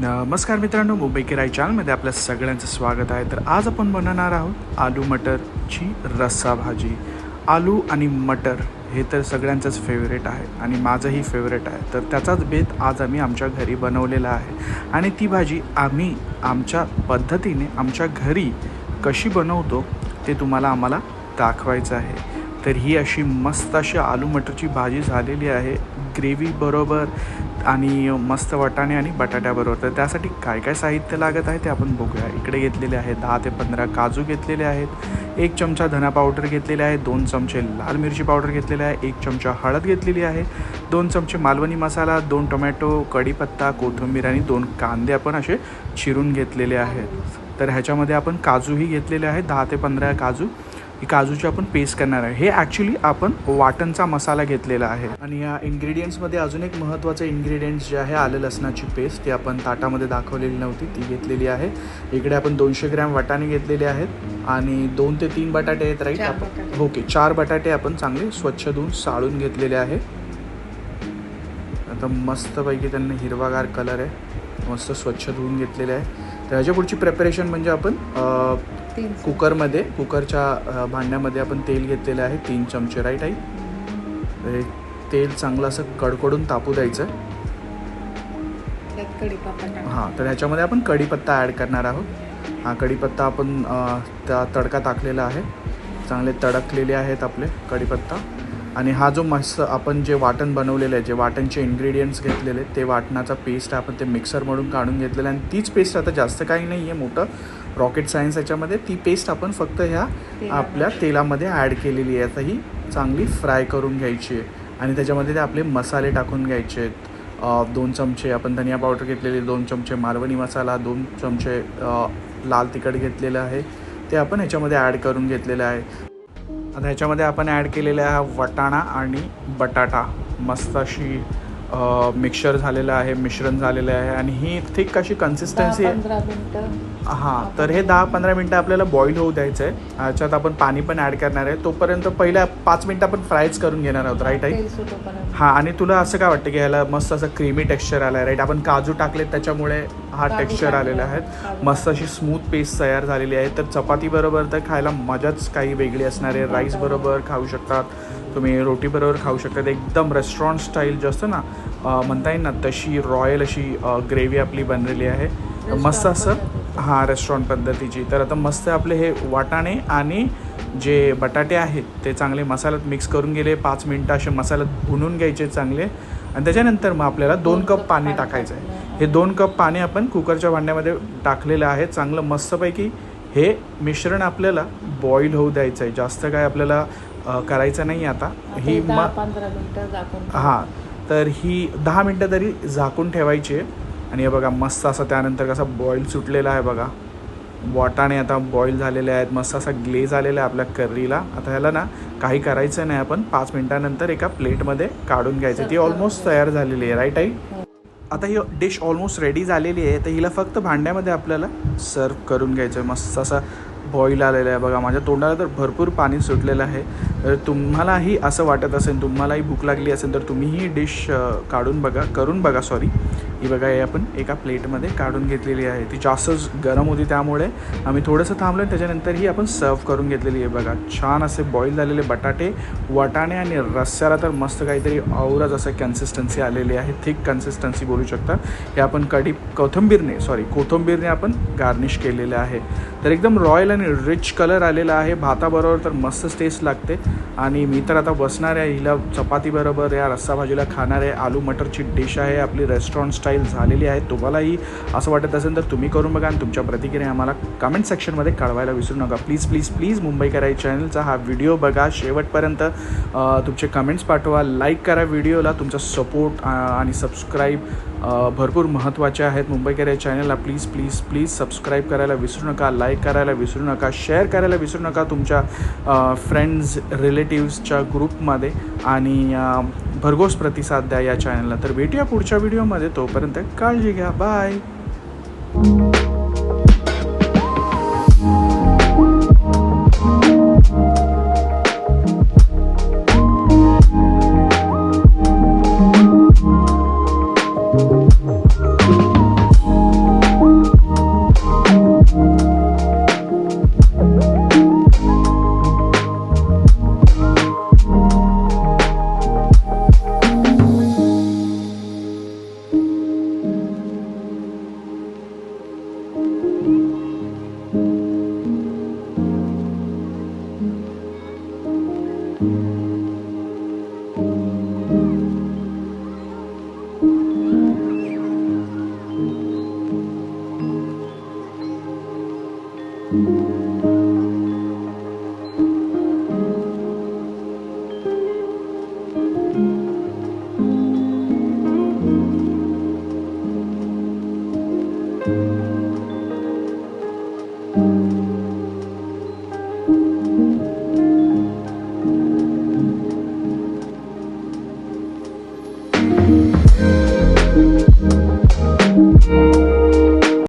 नमस्कार मित्रांनो, मुंबई किराई चॅनलमध्ये आपल्या सगळ्यांचं स्वागत आहे. तर आज आपण बनवणार आहोत आलू मटरची रस्सा भाजी. आलू आणि मटर हे तर सगळ्यांचंच फेवरेट आहे आणि माझंही फेवरेट आहे. तर त्याचाच बेत आज आम्ही आमच्या घरी बनवलेला आहे आणि ती भाजी आम्ही आमच्या पद्धतीने आमच्या घरी कशी बनवतो ते आम्हाला दाखवायचं आहे. तर ही अशी मस्त अशी आलू मटरची भाजी झालेली आहे ग्रेव्ही बरोबर आणि मस्त वाटाणे आणि बटाट्याबरोबर. तर त्यासाठी काय काय साहित्य लागत आहे ते आपण बघूया. इकडे घेतलेले आहे 10 ते 15 काजू घेतलेले आहेत, 1 चमचा धना पावडर घेतलेले आहे, 2 चमचे लाल मिरची पावडर घेतलेले आहे, 1 चमचा हळद घेतलेली आहे, 2 चमचे मालवणी मसाला, 2 टोमॅटो, कढीपत्ता, कोथिंबीर आणि 2 कांदे आपण असे चिरून घेतलेले आहेत. तर ह्याच्यामध्ये आपण काजूही घेतलेले आहेत 10 ते 15 काजू. ही काजूची आपण पेस्ट करणार आहे. हे ॲक्च्युली आपण वाटणचा मसाला घेतलेला आहे. आणि या इन्ग्रेडियंट्समध्ये अजून एक महत्त्वाचं इन्ग्रेडियंट्स जे आहे आलं लसणाची पेस्ट, ती आपण ताटामध्ये दाखवलेली नव्हती, ती घेतलेली आहे. इकडे आपण 200 ग्रॅम वाटाणे घेतलेले आहेत आणि 2 ते 3 बटाटे आहेत, राईट? आपण ओके 4 बटाटे आपण चांगले स्वच्छ धुवून साळून घेतलेले आहे. आता मस्तपैकी त्यांना हिरवागार कलर आहे, मस्त स्वच्छ धुवून घेतलेले आहे. तर ह्याच्या पुढची प्रिपरेशन म्हणजे आपण कुकरच्या भांड्यामध्ये आपण तेल घेतलेलं आहे 3 चमचे, राईट आहे? तर तेल चांगलं असं कडकडून तापू द्यायचं. हां, तर ह्याच्यामध्ये आपण कढीपत्ता ॲड करणार आहोत. हा कढीपत्ता आपण त्या तडका टाकलेला आहे, चांगले तडकलेले आहेत आपले कढीपत्ता. आणि हा जो मस्त आपण जे वाटण बनवलेलं आहे, जे वाटणचे इन्ग्रेडियंट्स घेतलेले ते वाटणाचा पेस्ट आपण ते मिक्सरमधून काढून घेतलेलं आहे. आणि तीच पेस्ट आता जास्त काही नाही आहे मोठं रॉकेट सायन्स याच्यामध्ये, ती पेस्ट आपण फक्त ह्या आपल्या तेलामध्ये ॲड केलेली आहे. आता ही चांगली फ्राय करून घ्यायची आहे आणि त्याच्यामध्ये ते आपले मसाले टाकून घ्यायचे आहेत. 2 चमचे आपण धनिया पावडर घेतलेले, 2 चमचे मालवणी मसाला, 2 चमचे लाल तिखट घेतलेलं आहे, ते आपण ह्याच्यामध्ये ॲड करून घेतलेलं आहे. आता ह्याच्यामध्ये आपण ॲड केलेला आहे वाटाणा आणि बटाटा. मस्त अशी मिक्सचर झालेलं आहे, मिश्रण झालेलं आहे आणि ही थिक अशी कन्सिस्टन्सी आहे. हां, तर हे 10-15 मिनटं आपल्याला बॉईल होऊ द्यायचं आहे. ह्याच्यात आपण पाणी पण ॲड करणार आहे. तोपर्यंत पहिल्या 5 मिनटं आपण फ्रायच करून घेणार आहोत, राईट आहे? हां, आणि तुला असं काय वाटतं की ह्याला मस्त असं क्रीमी टेक्स्चर आलं आहे, राईट? आपण काजू टाकलेत त्याच्यामुळे हा टेक्स्चर आलेला आहे. मस्त अशी स्मूथ पेस्ट तयार झालेली आहे. तर चपातीबरोबर तर खायला मजाच काही वेगळी असणार आहे. राईसबरोबर खाऊ शकतात तुम्ही, रोटीबरोबर खाऊ शकतात. एकदम रेस्टॉरंट स्टाईल जे असतं ना, म्हणता येईल ना, तशी रॉयल अशी ग्रेव्ही आपली बनलेली आहे मस्त असं. हां, रेस्टॉरंट पद्धतीची. तर आता मस्त आपले हे वाटाणे आणि जे बटाटे आहेत ते चांगले मसाल्यात मिक्स करून गेले. 5 मिनटं असे मसाल्यात भुनून घ्यायचे चांगले आणि त्याच्यानंतर मग आपल्याला 2 कप पाणी टाकायचं आहे. हे 2 कप पाणी आपण कुकरच्या भांड्यामध्ये टाकलेलं आहे. चांगलं मस्तपैकी हे मिश्रण आपल्याला बॉईल होऊ द्यायचं आहे. जास्त काय आपल्याला करायचं नाही. आता ही 15 मिनटं हां, तर ही 10 मिनटं तरी झाकून ठेवायची आहे. आणि हे बघा मस्त असं त्यानंतर कसा बॉईल सुटलेला आहे बघा. वाटाणे आता बॉईल झालेले आहेत, मस्त असा ग्लेज आलेला आहे आपल्या कर्रीला. आता ह्याला ना काही करायचं नाही, आपण 5 मिनटानंतर एका प्लेटमध्ये काढून घ्यायचं. ती ऑलमोस्ट तयार झालेली आहे, राईट आई? आता ही डिश ऑलमोस्ट रेडी झालेली आहे. तर हिला फक्त भांड्यामध्ये आपल्याला सर्व करून घ्यायचं आहे. मस्त असा बॉईल आलेला आहे बघा. माझ्या तोंडाला तर भरपूर पाणी सुटलेलं आहे. तर तुम्हालाही असं वाटत असेल, तुम्हालाही भूक लागली असेल तर तुम्ही ही डिश करून बघा. ही बघा, हे आपण एका प्लेटमध्ये काढून घेतलेली आहे. ती जास्तच गरम होती त्यामुळे आम्ही थोडंसं थांबलो. त्याच्यानंतर ही आपण सर्व करून घेतलेली आहे बघा. छान असे बॉईल झालेले बटाटे, वाटाणे आणि रस्स्याला तर मस्त काहीतरी औरच असं कन्सिस्टन्सी आलेली आहे, थिक कन्सिस्टन्सी बोलू शकता. हे आपण कोथिंबीरने आपण गार्निश केलेलं आहे. तर एकदम रॉयल आणि रिच कलर आलेला आहे. भाताबरोबर तर मस्तच टेस्ट लागते. आणि मी तर आता बसणार आहे, हिला चपातीबरोबर या रस्सा भाजीला खाणार आहे. आलू मटरची डिश आहे आपली, रेस्टॉरंट स्टाईल झालेली आहे. तुम्हालाही असं वाटत असेल तर तुम्ही करून बघा आणि तुमच्या प्रतिक्रिया आम्हाला कमेंट सेक्शनमध्ये कळवायला विसरू नका. प्लीज मुंबई किराई चॅनलचा हा व्हिडिओ बघा शेवटपर्यंत. तुमचे कमेंट्स पाठवा, लाईक करा व्हिडिओला. तुमचा सपोर्ट आणि सबस्क्राईब भरपूर महत्त्वाचे आहेत. मुंबई किराई चॅनलला प्लीज सबस्क्राईब करायला विसरू नका, लाईक करायला विसरू नका, शेअर करायला विसरू नका तुमच्या फ्रेंड्स रिलेटिव्सच्या ग्रुपमध्ये आणि भरघोस प्रतिसाद द्या या चॅनलला. तर भेटूया पुढच्या व्हिडिओमध्ये. तोपर्यंत काळजी घ्या. बाय.